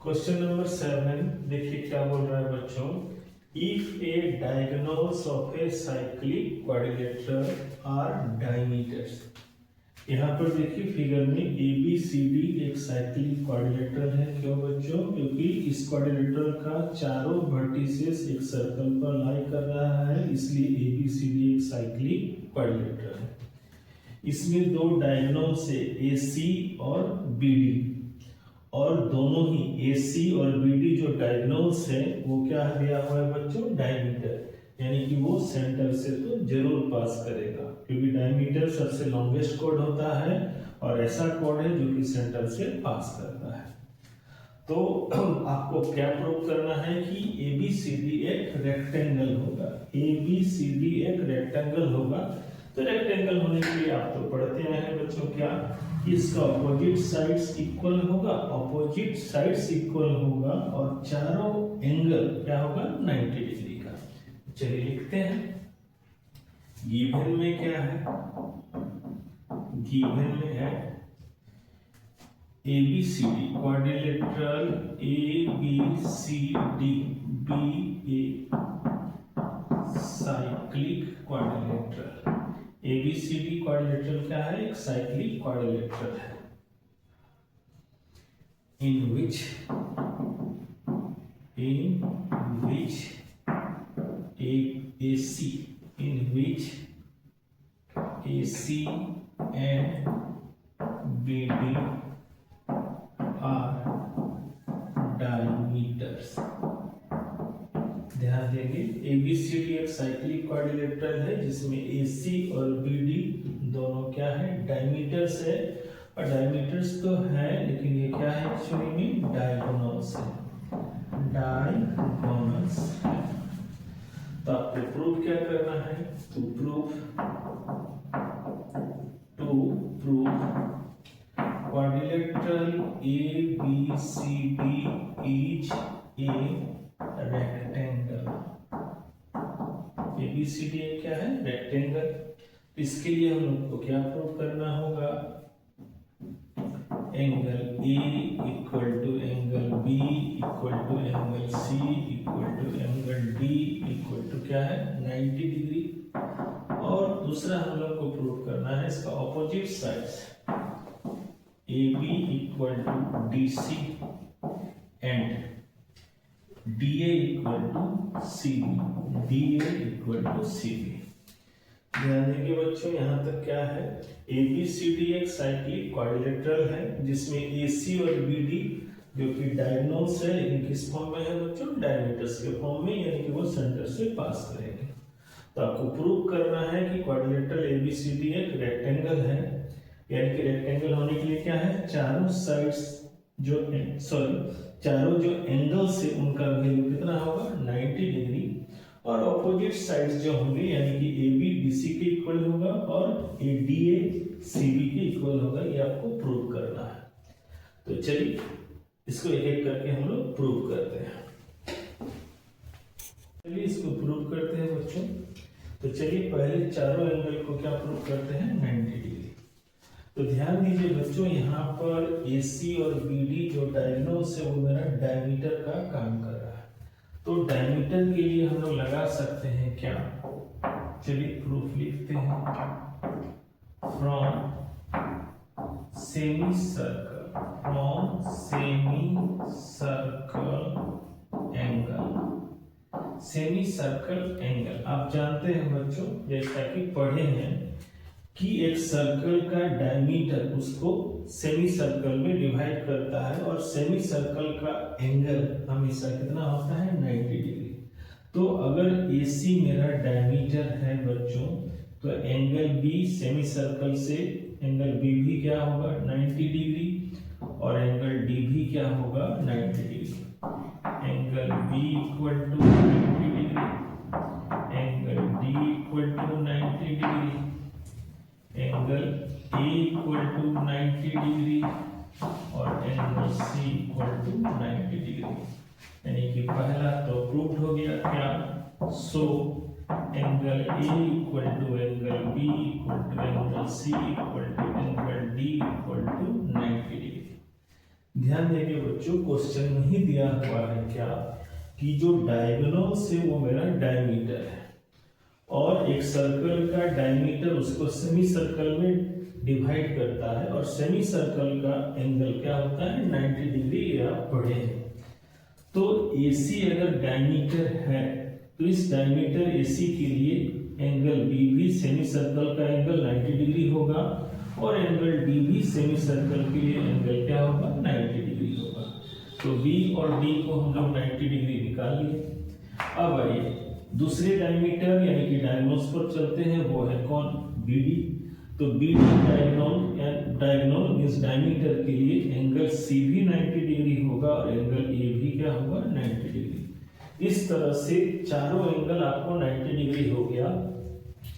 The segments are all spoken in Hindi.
क्वेश्चन नंबर 7 देखिए क्या बोल रहा है बच्चों। If a diagonals of a cyclic quadrilateral are diameters. यहाँ पर देखिए फिगर में ए बी सी डी एक साइक्लिक क्वाड्रिलेटरल है। क्यों बच्चों? क्योंकि इस क्वाड्रिलेटरल का चारों वर्टिसेस एक सर्कल पर लाई कर रहा है, इसलिए ए बी सी डी एक साइक्लिक क्वाड्रिलेटरल है। इसमें दो डायगोनल्स है ए सी और बी डी, और दोनों ही AC और BD जो डायगोनल्स है वो क्या दिया हुआ है बच्चों? डायमीटर, यानी कि वो सेंटर से तो जरूर पास करेगा, क्योंकि डायमीटर सबसे लॉन्गेस्ट कोड होता है और ऐसा कोड है जो कि सेंटर से पास करता है। तो आपको क्या प्रूव करना है कि ABCD एक रेक्टेंगल होगा। ABCD एक रेक्टेंगल होगा। तो रेक्टेंगल होने के लिए आप तो पढ़ते आए हैं बच्चों क्या कि इसका ऑपोजिट साइड्स इक्वल होगा, ऑपोजिट साइड्स इक्वल होगा और चारों एंगल क्या होगा? 90 डिग्री का। चलिए लिखते हैं। गिवन में क्या है? गिवन में है ABCD quadrilateral ABCD be a cyclic quadrilateral. ABCD quadrilateral क्या है? एक साइक्लिक क्वाड्रिलेटरल है। in which AC and BD are diameters। ध्यान देंगे ABCD एक साइक्लिक क्वाड्रिलेटरल है जिसमें AC और BD दोनों क्या है? डायमीटर्स है। और डायमीटर्स तो है लेकिन ये क्या है? एक्चुअली में डायगोनल्स है। डायगोनल्स है। तो आपको प्रूव क्या करना है? To prove quadrilateral ABCD is a rectangle. ABCD क्या है? रेक्टेंगल। इसके लिए हम लोग को क्या प्रूव करना होगा? Angle A equal to angle B equal to angle C equal to angle D equal to क्या है? 90 डिग्री। और दूसरा हम लोग को प्रूव करना है इसका opposite sides AB equal to DC and DA equal to CB। DA equal to CB। ध्यान देंगे बच्चों, यहाँ तक क्या है? ABCD एक साइक्लिक क्वाड्रिलेटरल है जिसमें AC और BD जो कि डायगोनल्स है लेकिन किस फॉर्म में है बच्चों? डायमीटर्स के फॉर्म में, यानी कि वो सेंटर से पास करेंगे। तो आपको प्रूव करना है कि क्वाड्रिलेटरल ABCD एक रेक्टेंगल है, यानी कि रेक्टेंगल होने के लिए क्या है? चारों साइड्स चारों जो एंगल्स है उनका वैल्यू कितना होगा? 90 डिग्री। और ऑपोजिट साइड्स जो होंगे यानी कि AB BC के इक्वल होगा और DA CB के इक्वल होगा। ये आपको प्रूव करना है। तो चलिए इसको एक एक करके हम लोग प्रूव करते हैं। चलिए इसको प्रूव करते हैं बच्चों। तो चलिए पहले चारों एंगल को क्या प्रूव करते हैं? 90 डिग्री। तो ध्यान दीजिए बच्चों, यहाँ पर AC और BD जो डायगोनल्स है वो मेरा डायमीटर का काम कर रहा है। तो डायमीटर के लिए हम लोग लगा सकते हैं क्या? चलिए प्रूफ लिखते हैं। From semi circle angle. आप जानते हैं बच्चों, जैसा कि पढ़े हैं कि एक सर्कल का डायमीटर उसको सेमी सर्कल में डिवाइड करता है और सेमी सर्कल का एंगल हमेशा कितना होता है? 90 डिग्री। तो अगर AC मेरा डायमीटर है बच्चों, तो एंगल B सेमी सर्कल से एंगल B भी क्या होगा? 90 डिग्री। और एंगल D भी क्या होगा? 90 degree. Angle B equal to 90 degree, angle D equal to 90 degree, angle A equal to 90 degree और angle C equal to 90 degree. यानी कि पहला तो प्रूव्ड हो गया क्या? So angle A equal to angle B equal to angle C equal to angle D equal to 90 degree. ध्यान देंगे बच्चों, क्वेश्चन में ही दिया हुआ है क्या कि जो डायगोनल्स है वो मेरा डायमीटर है, और एक सर्कल का डायमीटर उसको सेमी सर्कल में डिवाइड करता है, और सेमी सर्कल का एंगल क्या होता है 90 डिग्री, या पढ़े हैं। तो AC अगर डायमीटर है तो इस डायमीटर AC के लिए एंगल B भी सेमी सर्कल का एंगल 90 डिग्री होगा, और एंगल D भी सेमी सर्कल के लिए एंगल क्या होगा 90 डिग्री होगा। तो B और D को हम लोग 90 डिग्री निकाल लिए। अब आइए दूसरे डायमीटर यानी कि डायगोनल्स पर चलते हैं, वो है कौन BD। तो BD डायगोनल मींस डायमीटर के लिए एंगल C भी 90 डिग्री होगा, और एंगल A भी क्या होगा 90 डिग्री। इस तरह से चारों एंगल आपको 90 डिग्री हो गया,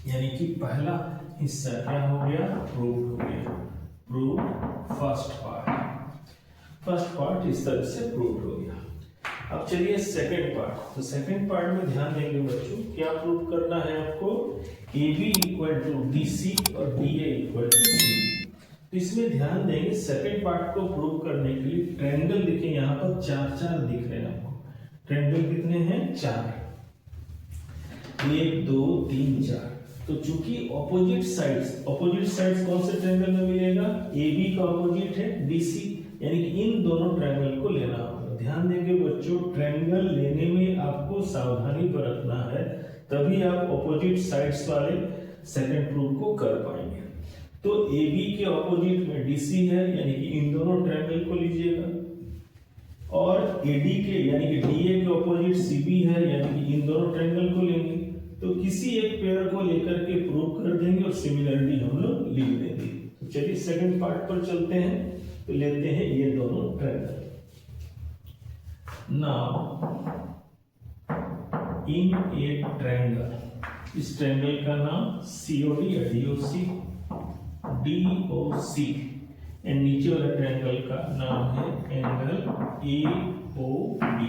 यानी कि पहला हिस्सा क्या हो गया, प्रूव हो गया। प्रूव फर्स्ट पार्ट इस तरह से प्रूव हो गया। अब चलिए सेकंड पार्ट। तो सेकंड पार्ट में ध्यान देंगे बच्चों, क्या प्रूव करना है आपको, AB इक्वल टू DC और DA इक्वल टू CB। तो इसमें ध्यान देंगे, सेकंड पार्ट को प्रूव करने के लिए ट्रायंगल देखिए यहाँ पर चार दिख रहे हैं आपको। ट्रायंगल कितने हैं, 4, 1 2 3 4। तो चूंकि ऑपोजिट साइड्स कौन से ट्रायंगल में मिलेगा, AB का ऑपोजिट है DC, यानी कि इन दोनों ट्रायंगल को लेना होगा। ध्यान देंगे बच्चों, ट्रायंगल लेने में आपको सावधानी बरतना है, तभी आप ऑपोजिट साइड्स वाले सेकंड प्रूफ को कर पाएंगे। तो AB के ऑपोजिट में DC है, यानी कि इन दोनों ट्रायंगल को लीजिएगा, और AD के यानी कि DA के ऑपोजिट CB है, यानी कि इन दोनों ट्रायंगल को लेंगे। तो किसी एक पेयर को लेकर के प्रूव कर देंगे और सिमिलरिटी हम लोग लिख देंगे। तो चलिए सेकंड पार्ट पर चलते हैं। तो लेते हैं ये दोनों triangle. Now in a triangle, इस ट्रायंगल का नाम COD या DOC, एंड नीचे वाला ट्रायंगल का नाम है एंगल AOB।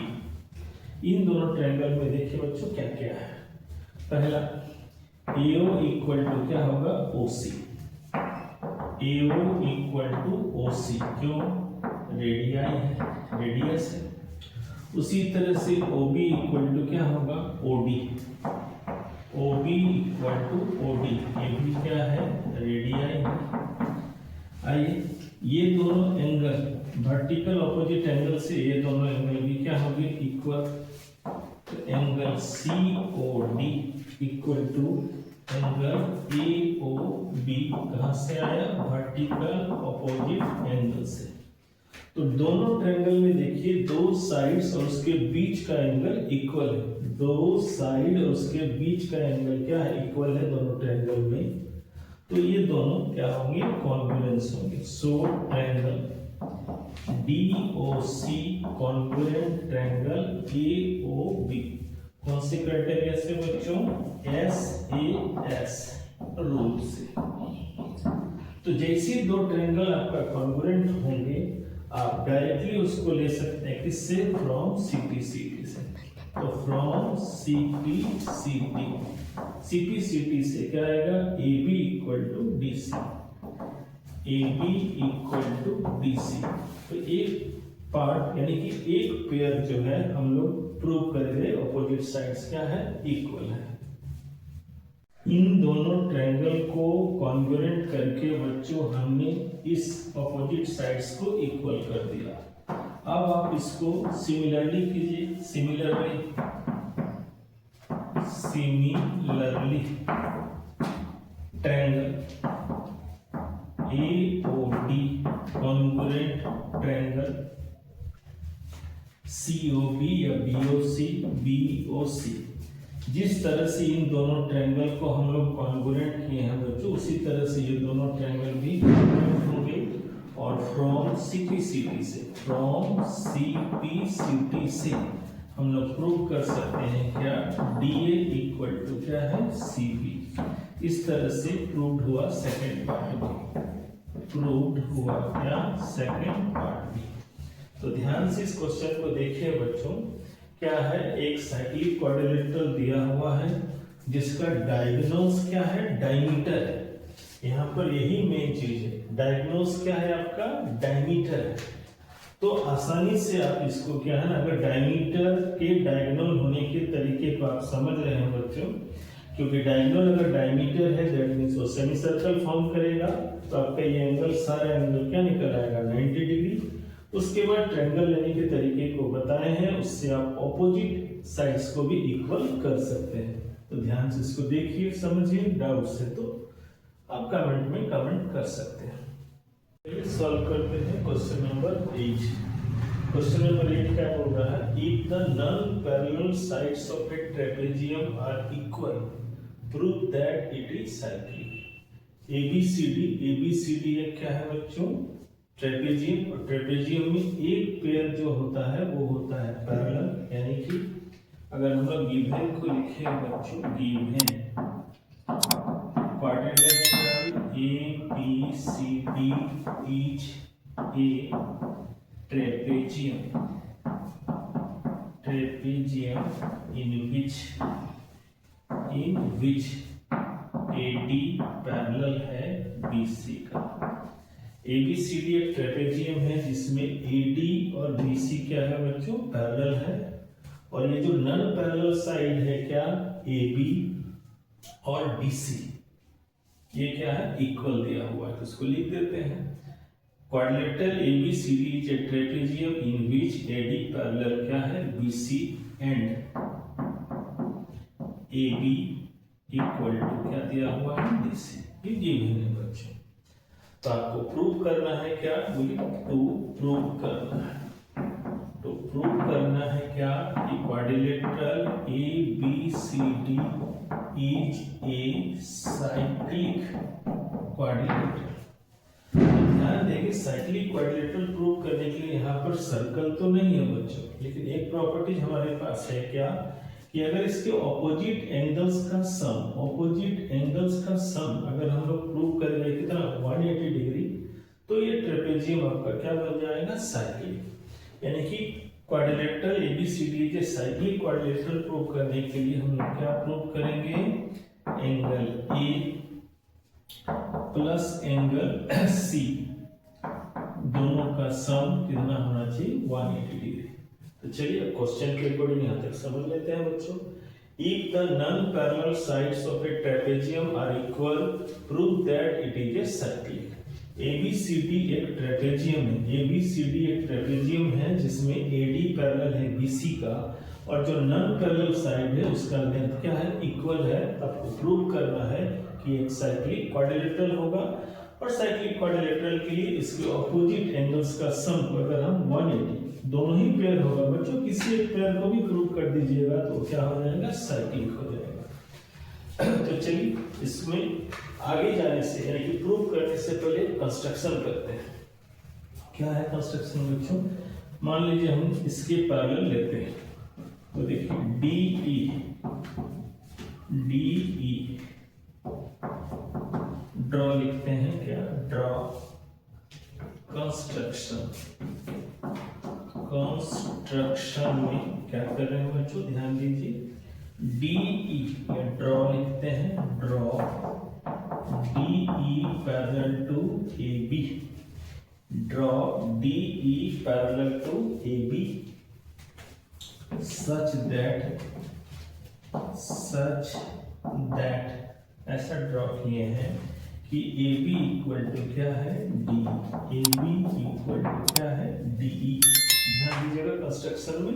इन दोनों ट्रायंगल में देखिए बच्चों क्या क्या है। पहला AO इक्वल टू क्या होगा OC। AO equal to OC, क्यों, रेडियाई है, रेडियस है। उसी तरह से OB इक्वल टू क्या होगा OD। OB equal to OD, ये भी क्या है, रेडियाई है। आइए ये दोनों एंगल वर्टिकल ऑपोजिट एंगल से ये दोनों एंगल भी क्या होंगे इक्वल। तो angle COD equal to angle AOB कहां से आया, वर्टिकल ऑपोजिट एंगल से। तो दोनों ट्रायंगल में देखिए दो साइड्स और उसके बीच का एंगल इक्वल है। दो साइड और उसके बीच का एंगल क्या है, इक्वल है दोनों ट्रायंगल में। तो ये दोनों क्या होंगे, कॉन्ग्रुएंस होंगे। So triangle DOC congruent triangle AOB कौन से क्राइटेरिया से बच्चों, SAS रूल से। तो जैसे दो ट्रायंगल आपका कॉन्ग्रुएंट होंगे, आप डायरेक्टली उसको ले सकते हैं किससे, फ्रॉम CP/CT से। तो फ्रॉम CP/CT से क्या आएगा, AB equal to DC। AB equal to DC। तो एक पार्ट यानी कि एक पेयर जो है हम लोग प्रूव करेंगे, ऑपोजिट साइड्स क्या है, इक्वल है। इन दोनों ट्रायंगल को कॉन्ग्रुएंट करके बच्चों हमने इस ऑपोजिट साइड्स को इक्वल कर दिया। अब आप इसको सिमिलरली कीजिए। Similarly triangle AOD congruent triangle COB या BOC। जिस तरह से इन दोनों ट्रायंगल को हम लोग कॉन्ग्रुएंट किए हैं बच्चों, उसी तरह से ये दोनों ट्रायंगल भी कॉन्ग्रुएंट होंगे। और फ्रॉम CP/CT से हम लोग प्रूव कर सकते हैं क्या, DA इक्वल टू क्या है CB। इस तरह से प्रूव्ड हुआ सेकंड पार्ट भी, प्रूव्ड हुआ क्या सेकंड पार्ट भी। तो ध्यान से इस क्वेश्चन को देखिए बच्चों, क्या है, एक साइक्लिक क्वाड्रिलेटरल दिया हुआ है जिसका डायगोनल्स क्या है, डायमीटर है। यहाँ पर यही मेन चीज है, डायगोनल्स क्या है आपका, डायमीटर है। तो आसानी से आप इसको क्या है ना, अगर डायमीटर के डायगोनल होने के तरीके को आप समझ रहे हैं बच्चों, क्योंकि डायगोनल अगर डायमीटर है दैट मींस वो सेमी सर्कल फॉर्म करेगा, तो आपका ये एंगल सारा एंगल क्या निकल आएगा 90 डिग्री। उसके बाद ट्रायंगल लेने के तरीके को बताए हैं, उससे आप ऑपोजिट साइड्स को भी इक्वल कर सकते हैं। तो ध्यान से इसको देखिए, समझिए, डाउट से तो आप कमेंट में कमेंट कर सकते हैं। चलिए सॉल्व करते हैं क्वेश्चन नंबर 8। क्वेश्चन नंबर 8 क्या बोल रहा है, if the non parallel sides of a trapezium are equal prove that it is cyclic. ABCD एक क्या है बच्चों, ट्रेपेजियम, और ट्रेपेजियम में एक पेयर जो होता है वो होता है पैरेलल, यानी कि अगर हम लोग गिवन को लिखें बच्चों, given quadrilateral ABCD is a trapezium in which AD parallel है BC का। ABCD एक ट्रेपेजियम है जिसमें AD और BC क्या है बच्चों, पैरेलल है, और ये जो नॉन पैरेलल साइड है क्या, AB और BC, ये क्या है, इक्वल दिया हुआ है, तो इसको लिख देते हैं। Quadrilateral ABCD is a trapezium in which AD parallel क्या है BC and AB equal to क्या दिया हुआ है BC, ये गिवन है बच्चों। तो आपको प्रूव करना है क्या, बोलिए, टू प्रूव करना है। तो प्रूव करना है क्या कि quadrilateral ABCD is a cyclic quadrilateral। ध्यान देंगे, साइक्लिक क्वाड्रिलेटरल प्रूव करने के लिए यहाँ पर सर्कल तो नहीं है बच्चों, लेकिन एक प्रॉपर्टी हमारे पास है क्या, कि अगर इसके ऑपोजिट एंगल्स का सम अगर हम लोग प्रूव करेंगे कितना 180 डिग्री, तो ये ट्रेपेजियम आपका क्या बन जाएगा, साइक्लिक। यानी कि क्वाड्रिलेटरल ABCD के साइक्लिक क्वाड्रिलेटरल प्रूव करने के लिए हम लोग क्या प्रूव करेंगे, angle A plus angle C दोनों का सम कितना होना चाहिए, 180 डिग्री। तो चलिए अब क्वेश्चन के अकॉर्डिंग यहाँ तक समझ लेते हैं बच्चों। If the non parallel sides of a trapezium are equal prove that it is a cyclic. ABCD एक ट्रेपेजियम है, ABCD एक ट्रेपेजियम है जिसमें AD पैरेलल है BC का, और जो नॉन पैरेलल साइड है उसका लेंथ क्या है, इक्वल है। आपको प्रूव करना है कि एक साइक्लिक क्वाड्रिलेटरल होगा, और साइक्लिक क्वाड्रिलेटरल के लिए इसके ऑपोजिट एंगल्स का सम को अगर हम 180, दोनों ही पेयर होगा बच्चों, किसी एक पेयर को भी प्रूव कर दीजिएगा तो क्या हो जाएगा, साइक्लिक हो जाएगा। तो चलिए इसमें आगे जाने से यानी कि प्रूव करने से पहले कंस्ट्रक्शन करते हैं। क्या है कंस्ट्रक्शन बच्चों, मान लीजिए हम इसके पैरेलल लेते हैं, तो देखिए DE ड्रॉ लिखते हैं क्या, ड्रॉ कंस्ट्रक्शन में क्या कर रहे हैं बच्चों, ध्यान दीजिए, DE या ड्रॉ लिखते हैं, draw DE parallel to AB, draw DE parallel to AB such that ऐसा ड्रॉ किए हैं कि AB इक्वल टू क्या है D, AB इक्वल टू क्या है DE। ध्यान दीजिएगा कंस्ट्रक्शन में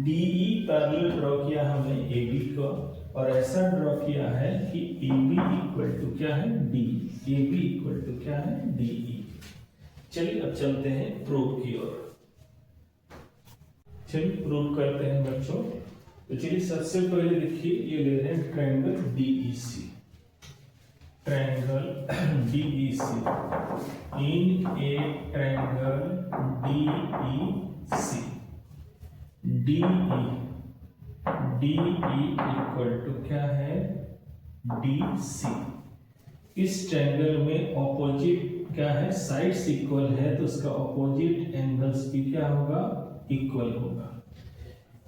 DE पैरेलल ड्रॉ किया हमने AB को, और ऐसा ड्रॉ किया है कि AB इक्वल टू क्या है D, AB इक्वल टू क्या है DE। चलिए अब चलते हैं प्रूफ की ओर। चलिए प्रूव करते हैं बच्चों। तो चलिए सबसे पहले देखिए, ये ले रहे हैं triangle DEC, triangle DEC, in a triangle DEC, DE equal to क्या है DC। इस ट्रायंगल में ऑपोजिट क्या है, साइड्स इक्वल है, तो उसका ऑपोजिट एंगल्स भी क्या होगा, इक्वल होगा।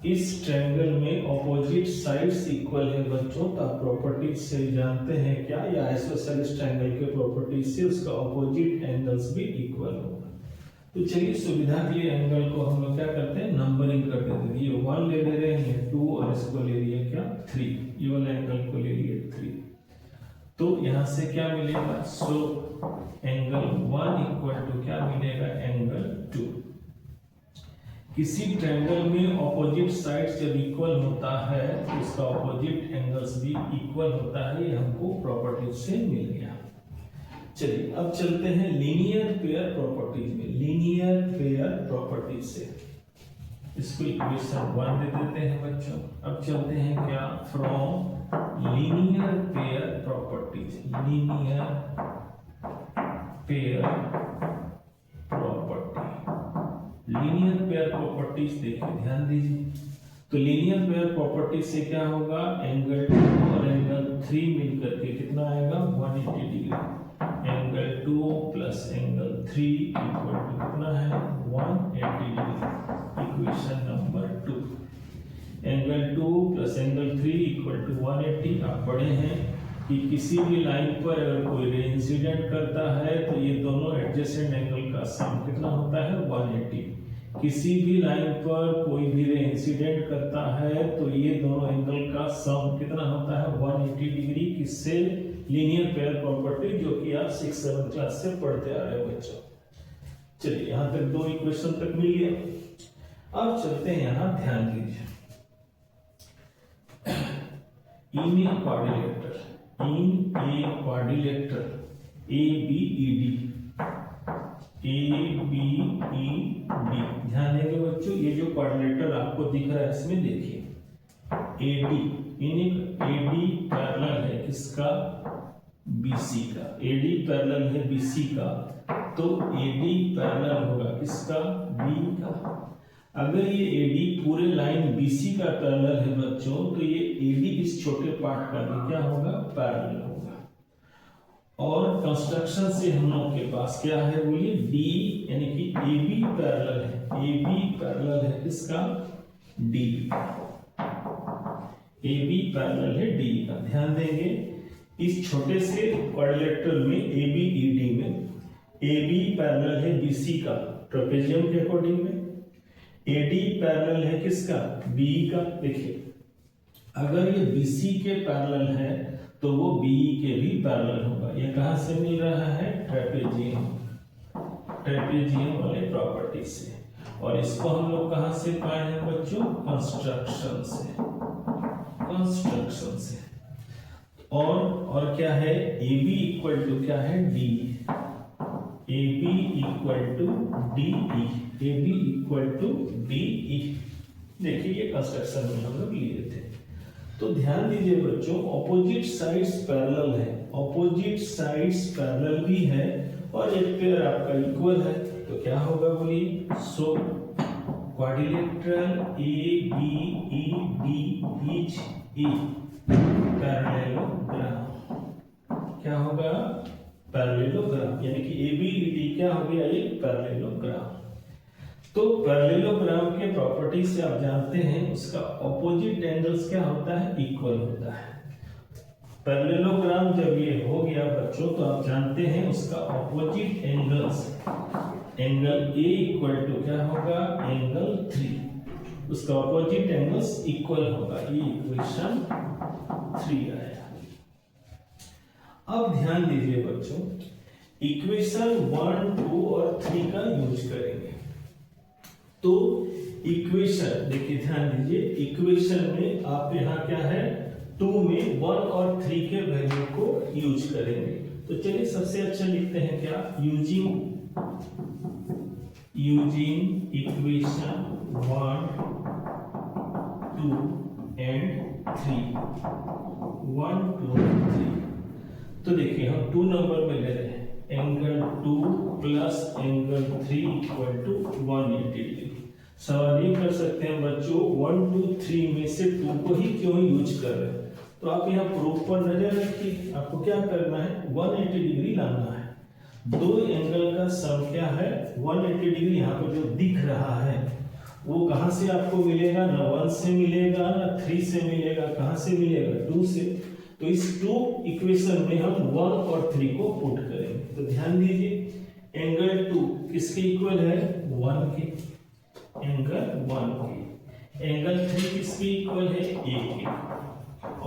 इस ट्रायंगल में ऑपोजिट साइड्स इक्वल है बच्चों, तो आप प्रॉपर्टीज से जानते हैं क्या, या आइसोसेलेस ट्रायंगल के प्रॉपर्टीज से उसका ऑपोजिट एंगल्स भी इक्वल होगा। तो चलिए सुविधा के लिए एंगल को हम लोग क्या करते हैं, नंबरिंग कर देते हैं। ये 1 ले रहे हैं 2 और इसको ले लिए क्या 3, ये वाला एंगल को ले लिए 3। तो यहां से क्या मिलेगा, सो एंगल 1 इक्वल टू क्या मिलेगा, एंगल 2। किसी ट्रायंगल में ऑपोजिट साइड्स जब इक्वल होता है तो इसका ऑपोजिट एंगल्स भी इक्वल होता है, ये हमको प्रॉपर्टीज से मिल गया। चलिए अब चलते हैं लीनियर पेयर प्रॉपर्टीज में। लीनियर पेयर प्रॉपर्टीज से इसको इक्वेशन 1 दे देते हैं बच्चों। अब चलते हैं क्या, from linear pair properties, linear pair property. Linear pair properties देखिए ध्यान दीजिए। तो लीनियर पेयर प्रॉपर्टी से क्या होगा, एंगल 2 और एंगल 3 मिलकर के कितना आएगा, 180 degree. Angle 2 plus angle 3 equal to कितना है, 180 degree. Equation number 2, angle 2 plus angle 3 equal to 180। आप पढ़े हैं कि किसी भी लाइन पर अगर कोई रे इंसिडेंट करता है तो ये दोनों एडजेसेंट एंगल का सम कितना होता है, 180। किसी भी लाइन पर कोई भी रे इंसिडेंट करता है तो ये दोनों एंगल का सम कितना होता है, 180 डिग्री। किससे, लीनियर पेयर प्रॉपर्टी, जो कि आप 6-7 क्लास से पढ़ते आ रहे हो बच्चों। चलिए यहां तक 2 इक्वेशन तक मिल गया। अब चलते हैं यहां, ध्यान दीजिए। In a quadrilateral, in a quadrilateral ABED, ध्यान देंगे बच्चों। ये जो क्वाड्रिलेटरल आपको दिख रहा है इसमें देखिए AD, AD पैरेलल है किसका, BC का। AD पैरेलल है BC का, तो AD पैरेलल होगा किसका, B का। अगर ये AD पूरे लाइन BC का पैरेलल है बच्चों, तो ये AD इस छोटे पार्ट का भी क्या होगा, पैरेलल होगा। और कंस्ट्रक्शन से हम लोग के पास क्या है, बोलिए D, यानी कि AB पैरेलल है, AB पैरेलल है किसका, D का। AB पैरेलल है D का। ध्यान देंगे इस छोटे से क्वाड्रिलेटरल में ABED में AB पैरेलल है BC का ट्रेपेजियम के अकॉर्डिंग में, AD पैरेलल है किसका, B का। देखिए अगर ये BC के पैरेलल है तो वो BE के भी पैरेलल होगा। ये कहां से मिल रहा है, ट्रेपेजियम, ट्रेपेजियम वाले प्रॉपर्टी से। और इसको हम लोग कहां से पाए हैं बच्चों, कंस्ट्रक्शन से, कंस्ट्रक्शन से। और क्या है, AB इक्वल टू क्या है, DE, AB equal to DE, AB equal to DE। देखिए ये कंस्ट्रक्शन में हम लोग लिए थे। तो ध्यान दीजिए बच्चों, ऑपोजिट साइड्स पैरेलल है, ऑपोजिट साइड्स पैरेलल भी है और एक पेयर आपका इक्वल है, तो क्या होगा बोलिए, so quadrilateral ABED is a parallelogram. क्या होगा, पैरेललोग्राम, यानी कि ABED क्या हो गया, एक पैरेललोग्राम। तो पैरेललोग्राम के प्रॉपर्टी से आप जानते हैं उसका ऑपोजिट एंगल्स क्या होता है, इक्वल होता है। पैरेललोग्राम जब ये हो गया बच्चों, तो आप जानते हैं उसका opposite angles, angle A equal to क्या होगा, एंगल 3, उसका ऑपोजिट एंगल्स इक्वल होगा। ये इक्वेशन 3 आया। अब ध्यान दीजिए बच्चों, इक्वेशन 1, 2 और 3 का यूज करेंगे। तो इक्वेशन देखिए ध्यान दीजिए, इक्वेशन में आप यहाँ क्या है, 2 में 1 और 3 के वैल्यू को यूज करेंगे। तो चलिए सबसे अच्छा लिखते हैं क्या, यूजिंग इक्वेशन 1, 2 एंड 3, 1, 2 और 3। तो देखिए हम 2 नंबर में ले रहे हैं, angle 2 plus angle 3 equal to 180 degree. सवाल ये कर सकते हैं बच्चों, 1, 2, 3 में से 2 को ही क्यों यूज कर रहे हैं। तो आप यहाँ प्रूफ पर नजर रखिए, आपको क्या करना है, 180 डिग्री लाना है। दो एंगल का सम क्या है, 180 डिग्री। यहाँ पर जो दिख रहा है वो कहां से आपको मिलेगा, ना 1 से मिलेगा ना 3 से मिलेगा, कहां से मिलेगा, 2 से। तो इस 2 इक्वेशन में हम 1 और 3 को पुट करेंगे। तो ध्यान दीजिए, एंगल 2 किसके इक्वल है 1 के, एंगल 1 के। एंगल 3 किसके इक्वल है a के।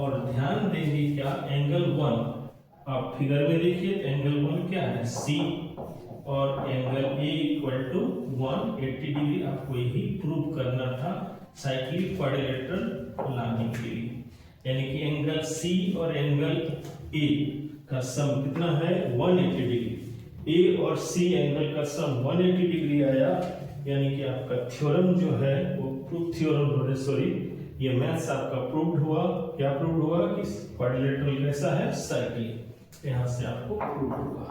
और ध्यान देंगे क्या, एंगल 1 आप फिगर में देखिए, एंगल 1 क्या है c, और angle a equal to 180 degree. आपको यही प्रूव करना था साइक्लिक क्वाड्रिलेटरल लाने के लिए, यानी कि एंगल c और एंगल a का सम कितना है 180 डिग्री। a और c एंगल का सम 180 डिग्री आया, यानी कि आपका थ्योरम जो है वो प्रूफ थ्योरम, सॉरी ये मैथ्स आपका प्रूव्ड हुआ। क्या प्रूव्ड हुआ कि क्वाड्रिलेटरल कैसा है, साइक्लिक। यहां से आपको प्रूव हुआ।